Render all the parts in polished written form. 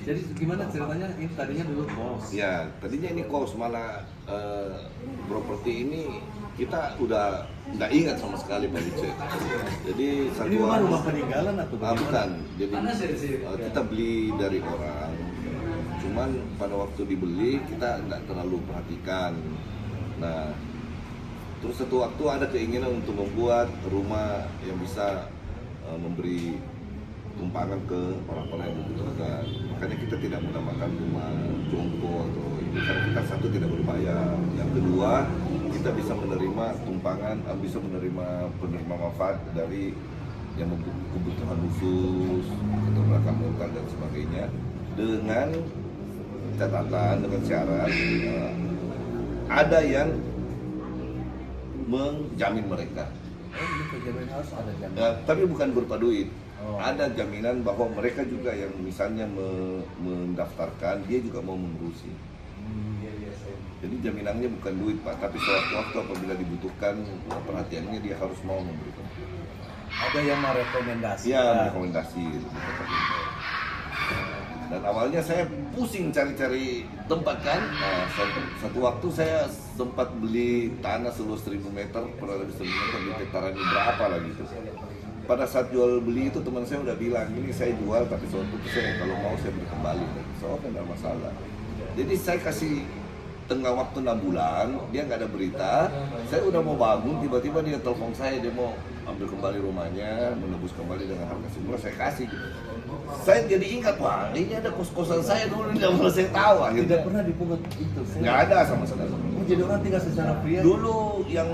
Jadi gimana ceritanya? Ini tadinya dulu kos. Ya, tadinya ini kos, malah properti ini kita udah nggak ingat sama sekali Pak Uce. Jadi Ini memang rumah peninggalan atau bagaimana? bukan. Jadi kita beli dari orang. Cuman pada waktu dibeli kita nggak terlalu perhatikan. Nah, terus satu waktu ada keinginan untuk membuat rumah yang bisa memberi tumpangan ke orang-orang yang membutuhkan. Makanya kita tidak menamakan rumah jongko atau ini, karena kita satu tidak berbayar. Yang kedua, kita bisa menerima tumpangan, bisa menerima penerima manfaat dari yang membutuhkan kebutuhan khusus, keterbelakangan mental dan sebagainya, dengan catatan, dengan syarat ada yang menjamin mereka. Oh gitu, jaminan harus ada jaminan. Tapi bukan berupa duit. Oh. Ada jaminan bahwa mereka juga yang misalnya mendaftarkan, dia juga mau mengurusi. Jadi jaminannya bukan duit Pak, tapi sewaktu-waktu apabila dibutuhkan perhatiannya dia harus mau memberikan. Ada yang merekomendasi. Iya, rekomendasi. Dan awalnya saya pusing cari-cari tempat kan. Nah, satu waktu saya sempat beli tanah seluas 1000 meter, kurang lebih 1000 meter di Petarani berapa lagi itu. Pada saat jual beli itu teman saya udah bilang, ini saya jual tapi suatu saya kalau mau saya beli kembali. So, tidak masalah. Jadi saya kasih tengah waktu 6 bulan, dia nggak ada berita. Saya udah mau bangun, tiba-tiba dia telepon saya, dia mau ambil kembali rumahnya, menebus kembali dengan harga semula, saya kasih. Saya jadi ingat, wah ini ada kos-kosan saya dulu, nggak pernah saya tahu. Tidak pernah dipungut itu. Nggak ada sama sekali. Oh, jadi orang tinggal secara pria. Dulu yang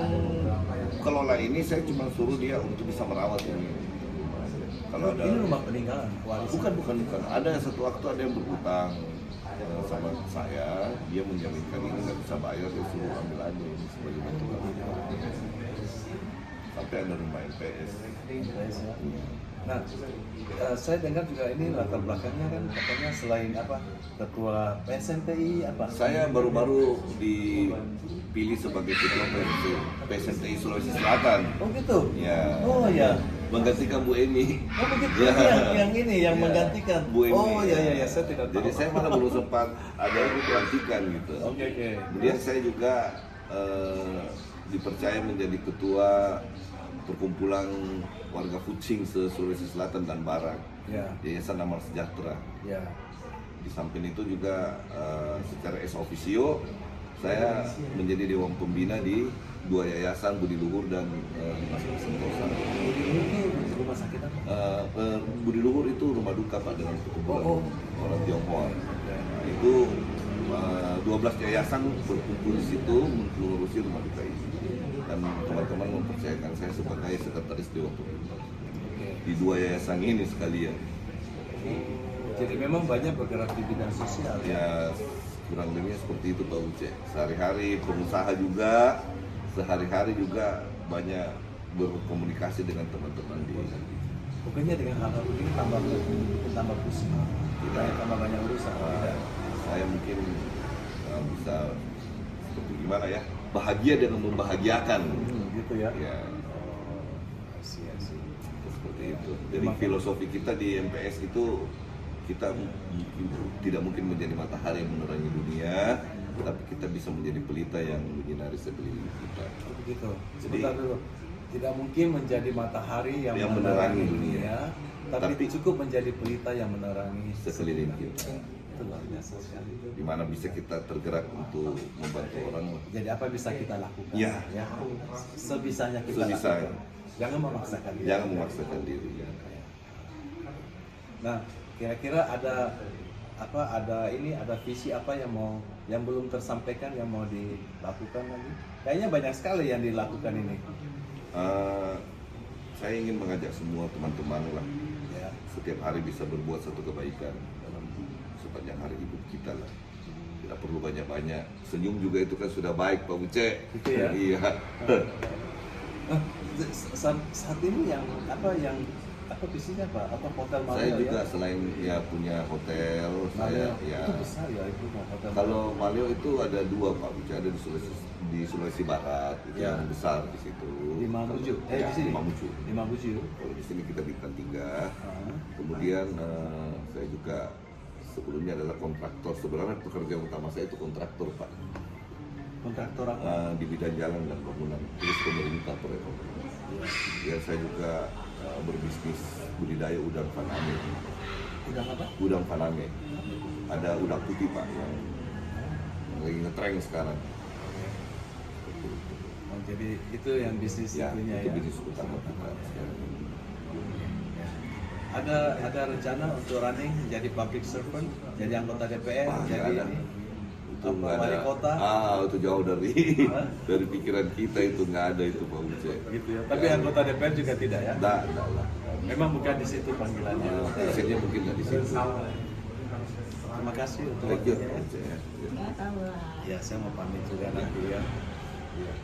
kelola ini saya cuma suruh dia untuk bisa merawat ini. Kalau ada, ini rumah peninggalan, warisan. bukan. Ada satu waktu ada yang berhutang sama saya, dia menjaminkan ini nggak bisa bayar, dia suruh ambil aja ini sebagai bentuk sampai ada rumah MPS. Ya. Nah, saya dengar juga ini latar belakangnya kan katanya selain apa ketua PSNTI apa? Saya baru-baru dipilih sebagai ketua PSNTI Sulawesi Selatan. Oh gitu? Ya. Oh ya. Menggantikan Bu Emi. Oh begitu, Ya. yang ini yang Ya. menggantikan. Bu Emi. Oh ya, saya tidak tahu. Jadi saya malah belum sempat ada yang dipelantikan gitu. Oke. Kemudian saya juga dipercaya menjadi ketua perkumpulan warga Futsing se-Sulawesi Selatan dan Barat, Yayasan Amal Sejahtera. Ya. Di samping itu juga secara ex officio saya menjadi dewan pembina di 2 yayasan, Budi Luhur dan Mas Sentosa. Budi Luhur itu rumah sakit apa? Budi Luhur itu rumah duka Pak, dengan perkumpulan orang Tionghoa. Itu 12 yayasan berkumpul di situ mengurusi rumah duka ini. Dan teman-teman mempercayakan saya sebagai sekretaris dewan pembina di 2 yayasan ini sekalian. Jadi memang banyak bergerak di bidang sosial. Ya kurang lebihnya seperti itu Pak Uce. Sehari-hari pengusaha juga, sehari-hari juga banyak berkomunikasi dengan teman-teman di. Pokoknya dengan hal-hal begini tambah pusing. Kita tambah banyak urusan. Saya mungkin bisa seperti gimana ya, bahagia dengan membahagiakan. Gitu ya. Ya. Iya. Seperti itu. Jadi filosofi kita di MPS itu kita tidak mungkin menjadi matahari yang menerangi dunia, tapi kita bisa menjadi pelita yang menyinari sekeliling kita. Begitu. Jadi Sebentar dulu. Tidak mungkin menjadi matahari yang menerangi dunia, tapi cukup menjadi pelita yang menerangi sekeliling kita. Itu luar biasa sekali. Di mana bisa kita tergerak untuk membantu orang. Jadi apa bisa kita lakukan? Ya. Sebisanya kita lakukan. Jangan memaksakan diri. Jangan memaksakan diri. Nah, kira-kira ada visi apa yang belum tersampaikan yang mau dilakukan lagi? Kayaknya banyak sekali yang dilakukan ini. Saya ingin mengajak semua teman-teman lah, Ya. setiap hari bisa berbuat satu kebaikan dalam sepanjang hari hidup kita lah. Tidak perlu banyak-banyak. Senyum juga itu kan sudah baik Pak Uce. Gitu ya? Iya. Saat ini yang visinya apa? Apa hotel Malio Saya juga ya? selain ya punya hotel, saya ya. Itu besar ya itu hotel. Kalau Malio itu ada 2 Pak Uce, ada di Sulawesi Barat, itu Ya. yang besar di situ. Di Mamuju. Ya, Di sini. di Mamuju. Di Mamuju. Kalau di sini kita bintang 3. Ah. Kemudian saya juga sebelum sebelumnya adalah kontraktor. Sebenarnya pekerjaan utama saya itu kontraktor, Pak. Kontraktor apa? Di bidang jalan dan bangunan, terus pemerintah proyek. Ya saya juga berbisnis budidaya udang faname. Udang apa? Udang faname. Ada udang putih, Pak, yang lagi ngetren sekarang. Oh, jadi itu yang bisnis Ya, itunya itu ya. bisnis utama kita. Ada rencana untuk running jadi public servant, jadi anggota DPR, Wah, nggak jadi ada. ini Itu apa, nggak wali ada. kota, Itu jauh dari dari pikiran kita, itu nggak ada itu, Pak Uce. gitu ya. Tapi anggota DPR juga tidak ya? Nggak lah. Memang bukan di situ panggilannya. Pasiennya mungkin nggak di situ. Terima kasih untuk Thank you, waktunya. Uce. Ya, saya mau pamit juga nanti ya. Iya.